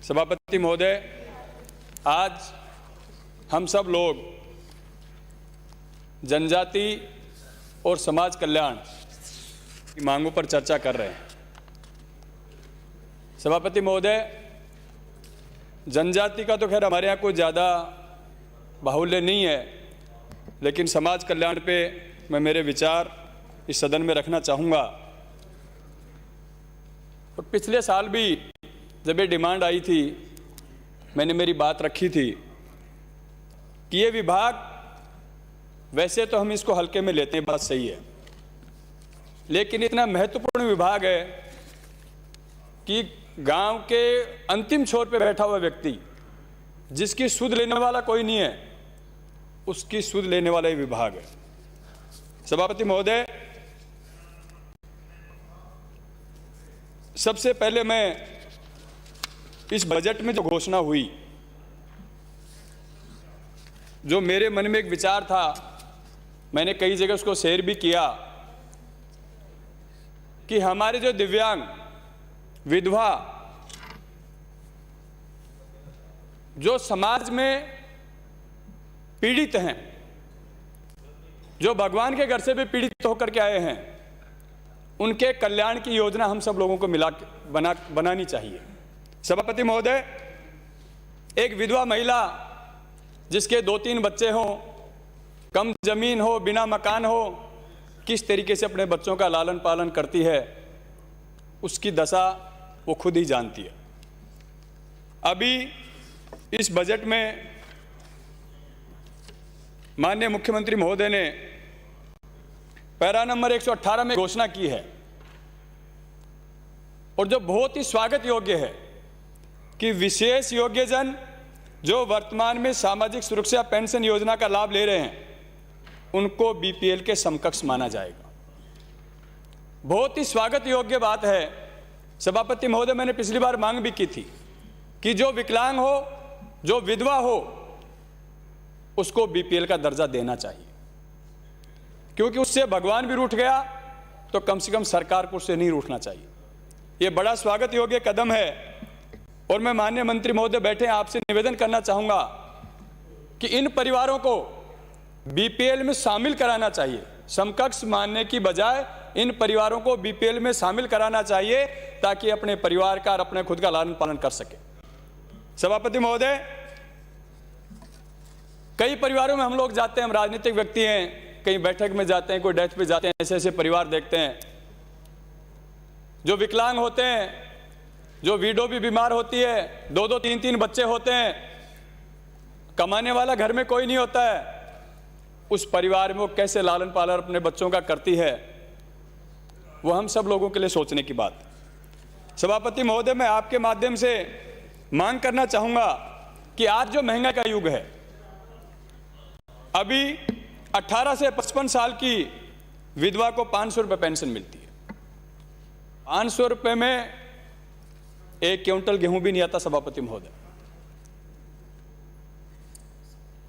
सभापति महोदय, आज हम सब लोग जनजाति और समाज कल्याण की मांगों पर चर्चा कर रहे हैं। सभापति महोदय, जनजाति का तो खैर हमारे यहाँ कोई ज़्यादा बाहुल्य नहीं है, लेकिन समाज कल्याण पे मैं मेरे विचार इस सदन में रखना चाहूँगा। और पिछले साल भी जब ये डिमांड आई थी, मैंने मेरी बात रखी थी कि ये विभाग, वैसे तो हम इसको हल्के में लेते हैं, बात सही है, लेकिन इतना महत्वपूर्ण विभाग है कि गांव के अंतिम छोर पे बैठा हुआ व्यक्ति, जिसकी सुध लेने वाला कोई नहीं है, उसकी सुध लेने वाला ही विभाग है। सभापति महोदय, सबसे पहले मैं इस बजट में जो घोषणा हुई, जो मेरे मन में एक विचार था, मैंने कई जगह उसको शेयर भी किया कि हमारे जो दिव्यांग, विधवा, जो समाज में पीड़ित हैं, जो भगवान के घर से भी पीड़ित होकर के आए हैं, उनके कल्याण की योजना हम सब लोगों को मिला बनानी चाहिए। सभापति महोदय, एक विधवा महिला जिसके 2-3 बच्चे हों, कम जमीन हो, बिना मकान हो, किस तरीके से अपने बच्चों का लालन पालन करती है, उसकी दशा वो खुद ही जानती है। अभी इस बजट में माननीय मुख्यमंत्री महोदय ने पैरा नंबर 118 में घोषणा की है, और जो बहुत ही स्वागत योग्य है कि विशेष योग्यजन जो वर्तमान में सामाजिक सुरक्षा पेंशन योजना का लाभ ले रहे हैं, उनको बीपीएल के समकक्ष माना जाएगा। बहुत ही स्वागत योग्य बात है। सभापति महोदय, मैंने पिछली बार मांग भी की थी कि जो विकलांग हो, जो विधवा हो, उसको बीपीएल का दर्जा देना चाहिए, क्योंकि उससे भगवान भी रूठ गया तो कम से कम सरकार को उससे नहीं रूठना चाहिए। ये बड़ा स्वागत योग्य कदम है। और मैं माननीय मंत्री महोदय बैठे हैं, आपसे निवेदन करना चाहूंगा कि इन परिवारों को बीपीएल में शामिल कराना चाहिए। समकक्ष मानने की बजाय इन परिवारों को बीपीएल में शामिल कराना चाहिए, ताकि अपने परिवार का और अपने खुद का लालन पालन कर सके। सभापति महोदय, कई परिवारों में हम लोग जाते हैं, हम राजनीतिक व्यक्ति हैं, कहीं बैठक में जाते हैं, कोई डेथ पे जाते हैं, ऐसे ऐसे परिवार देखते हैं जो विकलांग होते हैं, जो विडो भी बीमार होती है, 2-2, 3-3 बच्चे होते हैं, कमाने वाला घर में कोई नहीं होता है। उस परिवार में वो कैसे लालन पालन अपने बच्चों का करती है, वो हम सब लोगों के लिए सोचने की बात। सभापति महोदय, मैं आपके माध्यम से मांग करना चाहूंगा कि आज जो महंगाई का युग है, अभी 18 से 55 साल की विधवा को 500 रुपये पेंशन मिलती है। 500 रुपये में 1 क्विंटल गेहूं भी नहीं आता। सभापति महोदय,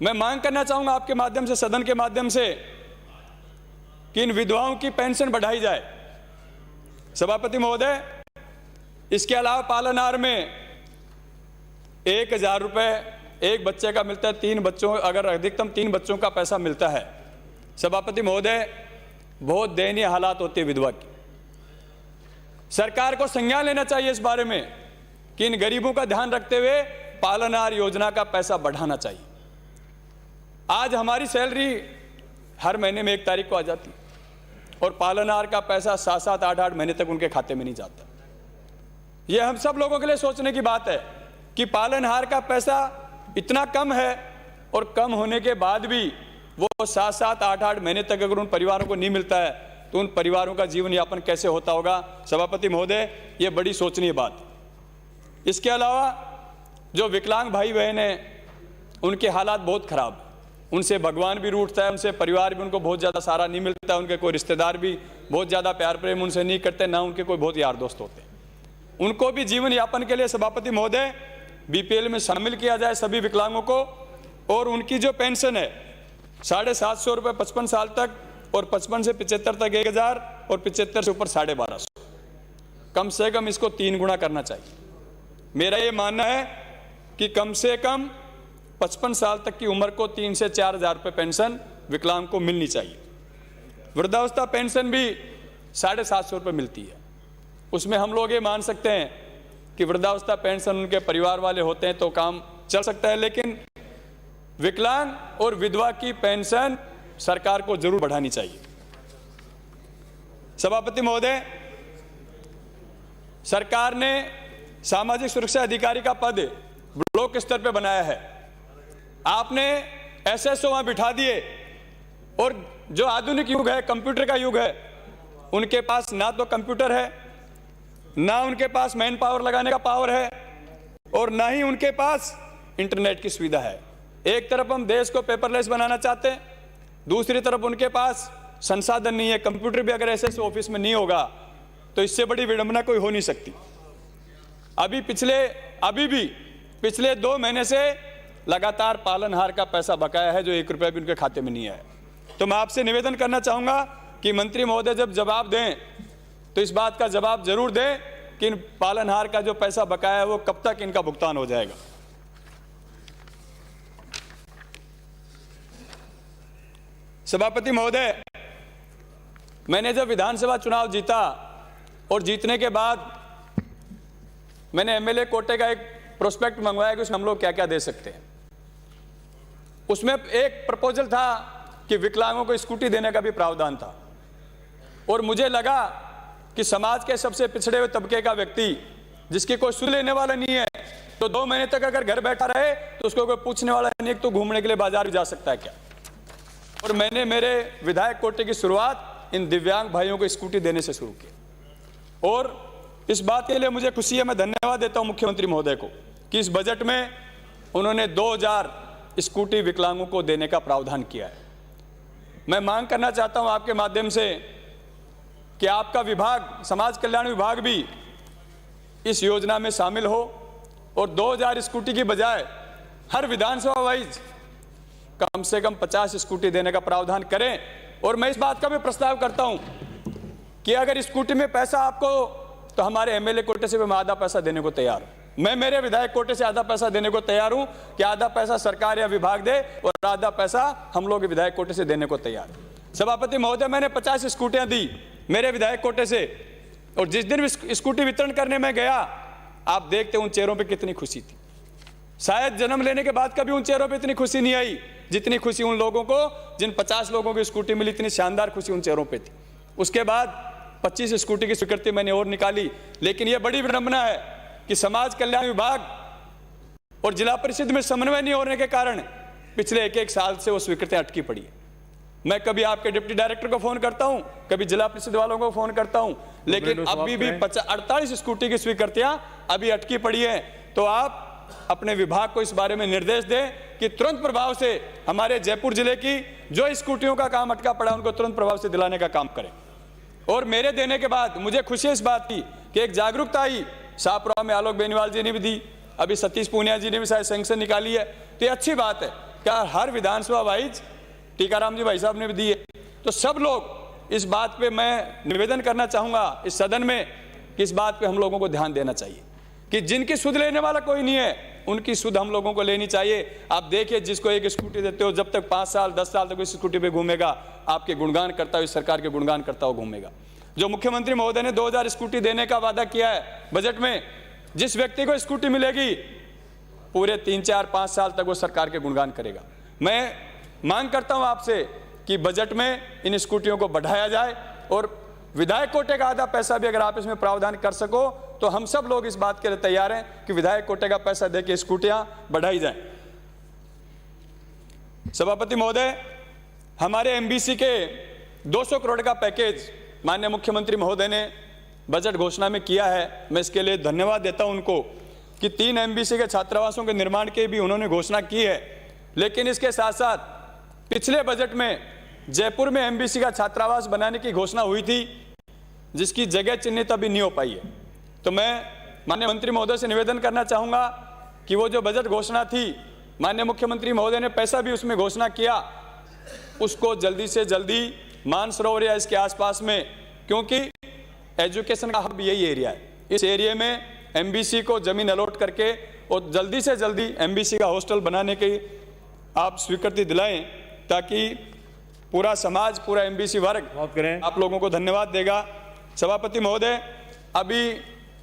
मैं मांग करना चाहूंगा आपके माध्यम से, सदन के माध्यम से, कि इन विधवाओं की पेंशन बढ़ाई जाए। सभापति महोदय, इसके अलावा पालनहार में 1000 रुपये एक बच्चे का मिलता है। 3 बच्चों, अगर अधिकतम 3 बच्चों का पैसा मिलता है। सभापति महोदय, बहुत दयनीय हालात होती है विधवा की। सरकार को संज्ञान लेना चाहिए इस बारे में कि इन गरीबों का ध्यान रखते हुए पालनहार योजना का पैसा बढ़ाना चाहिए। आज हमारी सैलरी हर महीने में 1 तारीख को आ जाती, और पालनहार का पैसा 7-7, 8-8 महीने तक उनके खाते में नहीं जाता। यह हम सब लोगों के लिए सोचने की बात है कि पालनहार का पैसा इतना कम है, और कम होने के बाद भी वो 7-7, 8-8 महीने तक अगर उन परिवारों को नहीं मिलता है, तो उन परिवारों का जीवन यापन कैसे होता होगा। सभापति महोदय, ये बड़ी सोचनीय बात। इसके अलावा जो विकलांग भाई बहन हैं, उनके हालात बहुत खराब हैं। उनसे भगवान भी रूठता है, उनसे परिवार भी उनको बहुत ज़्यादा सहारा नहीं मिलता है, उनके कोई रिश्तेदार भी बहुत ज़्यादा प्यार प्रेम उनसे नहीं करते, ना उनके कोई बहुत यार दोस्त होते हैं। उनको भी जीवन यापन के लिए सभापति महोदय बीपीएल में शामिल किया जाए सभी विकलांगों को, और उनकी जो पेंशन है 750 रुपये 55 साल तक, और 55 से 75 तक 1000, और 75 से ऊपर 1250। कम से कम इसको 3 गुना करना चाहिए। मेरा ये मानना है कि कम से कम 55 साल तक की उम्र को 3 से 4 हज़ार रुपये पेंशन विकलांग को मिलनी चाहिए। वृद्धावस्था पेंशन भी 750 रुपये मिलती है। उसमें हम लोग ये मान सकते हैं कि वृद्धावस्था पेंशन उनके परिवार वाले होते हैं तो काम चल सकता है, लेकिन विकलांग और विधवा की पेंशन सरकार को जरूर बढ़ानी चाहिए। सभापति महोदय, सरकार ने सामाजिक सुरक्षा अधिकारी का पद ब्लॉक स्तर पर बनाया है। आपने एसएसओ वहां बिठा दिए, और जो आधुनिक युग है, कंप्यूटर का युग है, उनके पास ना तो कंप्यूटर है, ना उनके पास मैन पावर लगाने का पावर है, और ना ही उनके पास इंटरनेट की सुविधा है। एक तरफ हम देश को पेपरलेस बनाना चाहते हैं, दूसरी तरफ उनके पास संसाधन नहीं है। कंप्यूटर भी अगर एसएसओ ऑफिस में नहीं होगा तो इससे बड़ी विडंबना कोई हो नहीं सकती। अभी भी पिछले 2 महीने से लगातार पालनहार का पैसा बकाया है, जो 1 रुपया भी उनके खाते में नहीं है। तो मैं आपसे निवेदन करना चाहूंगा कि मंत्री महोदय जब जवाब दें तो इस बात का जवाब जरूर दें कि इन पालनहार का जो पैसा बकाया है वो कब तक इनका भुगतान हो जाएगा। सभापति महोदय, मैंने जब विधानसभा चुनाव जीता और जीतने के बाद मैंने एमएलए कोटे का एक प्रोस्पेक्ट मंगवाया कि उसमें हम लोग क्या क्या दे सकते हैं। उसमें एक प्रपोजल था कि विकलांगों को स्कूटी देने का भी प्रावधान था, और मुझे लगा कि समाज के सबसे पिछड़े हुए तबके का व्यक्ति जिसकी कोई सुध लेने वाला नहीं है, तो 2 महीने तक अगर घर बैठा रहे तो उसको कोई पूछने वाला नहीं है तो घूमने के लिए बाजार भी जा सकता है क्या। और मैंने मेरे विधायक कोटे की शुरुआत इन दिव्यांग भाइयों को स्कूटी देने से शुरू की, और इस बात के लिए मुझे खुशी है। मैं धन्यवाद देता हूं मुख्यमंत्री महोदय को कि इस बजट में उन्होंने 2000 स्कूटी विकलांगों को देने का प्रावधान किया है। मैं मांग करना चाहता हूं आपके माध्यम से कि आपका विभाग, समाज कल्याण विभाग भी इस योजना में शामिल हो, और 2000 स्कूटी की बजाय हर विधानसभा वाइज कम से कम 50 स्कूटी देने का प्रावधान करें। और मैं इस बात का भी प्रस्ताव करता हूं कि अगर स्कूटी में पैसा आपको, तो हमारे एमएलए कोटे से भी मैं आधा पैसा देने को तैयार हूं। मैं मेरे विधायक कोटे से आधा पैसा देने को तैयार हूं कि आधा पैसा सरकार या विभाग दे और आधा पैसा हम लोग विधायक कोटे से देने को तैयार हैं। सभापति महोदय, मैंने 50 स्कूटियां दी मेरे विधायक कोटे से, और जिस दिन स्कूटी वितरण करने में गया, आप देखते उन चेहरों पर कितनी खुशी थी। शायद जन्म लेने के बाद कभी उन चेहरों पे इतनी खुशी नहीं आई जितनी खुशी उन लोगों को, जिन 50 लोगों की स्कूटी मिली, इतनी शानदार खुशी उन चेहरों पे थी। उसके बाद 25 स्कूटी की स्वीकृति मैंने और निकाली, लेकिन यह बड़ी विडंबना है कि समाज कल्याण विभाग और जिला परिषद में समन्वय नहीं होने के कारण पिछले 1-1 साल से वो स्वीकृतियां अटकी पड़ी है। मैं कभी आपके डिप्टी डायरेक्टर को फोन करता हूं, कभी जिला परिषद वालों को फोन करता हूं, लेकिन अभी भी 48 स्कूटी की स्वीकृतियां अभी अटकी पड़ी है। तो आप अपने विभाग को इस बारे में निर्देश दें कि तुरंत प्रभाव से हमारे जयपुर जिले की जो स्कूटियों का काम अटका पड़ा उनको तुरंत प्रभाव से दिलाने का काम करें। और मेरे देने के बाद मुझे खुशी इस बात की कि एक जागरूकता आई। शाहपुरा में आलोक बेनीवाल जी ने भी दी, अभी सतीश पूनिया जी ने भी शायद सैंक्शन निकाली है, तो ये अच्छी बात है। क्या हर विधानसभा वाइज टीकाराम जी भाई साहब ने भी दी है। तो सब लोग इस बात पे मैं निवेदन करना चाहूंगा इस सदन में कि इस बात पे हम लोगों को ध्यान देना चाहिए कि जिनकी सुध लेने वाला कोई नहीं है उनकी सुध हम लोगों को लेनी चाहिए। आप देखिए, जिसको एक स्कूटी देते हो, जब तक 5 साल 10 साल तक उस स्कूटी पे घूमेगा, आपके गुणगान करता हुआ, सरकार के गुणगान करता हुआ घूमेगा। जो मुख्यमंत्री महोदय ने 2000 स्कूटी देने का वादा किया है बजट में, जिस व्यक्ति को स्कूटी मिलेगी पूरे 3, 4, 5 साल तक वो सरकार के गुणगान करेगा। मैं मांग करता हूं आपसे कि बजट में इन स्कूटियों को बढ़ाया जाए, और विधायक कोटे का आधा पैसा भी अगर आप इसमें प्रावधान कर सको तो हम सब लोग इस बात के लिए तैयार हैं कि विधायक कोटे का पैसा देके स्कूटियां बढ़ाई जाएं। सभापति महोदय, हमारे एमबीसी के 200 करोड़ का पैकेज माननीय मुख्यमंत्री महोदय ने बजट घोषणा में किया है। मैं इसके लिए धन्यवाद देता हूं उनको कि 3 एमबीसी के छात्रावासों के निर्माण की भी उन्होंने घोषणा की है। लेकिन इसके साथ साथ पिछले बजट में जयपुर में एमबीसी का छात्रावास बनाने की घोषणा हुई थी, जिसकी जगह चिन्हित अभी नहीं हो पाई है। तो मैं माननीय मंत्री महोदय से निवेदन करना चाहूंगा कि वो जो बजट घोषणा थी, माननीय मुख्यमंत्री महोदय ने पैसा भी उसमें घोषणा किया, उसको जल्दी से जल्दी मानसरोवर या इसके आसपास में, क्योंकि एजुकेशन का हब यही एरिया है, इस एरिया में एमबीसी को जमीन अलॉट करके और जल्दी से जल्दी एमबीसी का हॉस्टल बनाने की आप स्वीकृति दिलाएं, ताकि पूरा समाज, पूरा एमबीसी वर्ग आप लोगों को धन्यवाद देगा। सभापति महोदय, अभी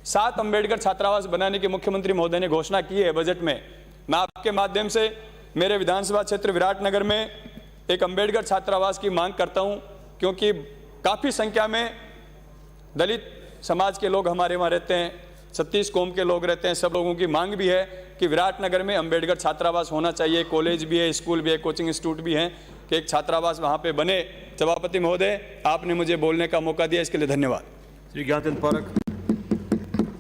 7 अंबेडकर छात्रावास बनाने की मुख्यमंत्री महोदय ने घोषणा की है बजट में। मैं आपके माध्यम से मेरे विधानसभा क्षेत्र विराटनगर में एक अंबेडकर छात्रावास की मांग करता हूं, क्योंकि काफ़ी संख्या में दलित समाज के लोग हमारे वहाँ रहते हैं, 36 कौम के लोग रहते हैं। सब लोगों की मांग भी है कि विराटनगर में अंबेडकर छात्रावास होना चाहिए। कॉलेज भी है, स्कूल भी है, कोचिंग इंस्टीट्यूट भी हैं, कि एक छात्रावास वहाँ पे बने। सभापति महोदय, आपने मुझे बोलने का मौका दिया, इसके लिए धन्यवाद। श्री ज्ञातेन्द्र पारक।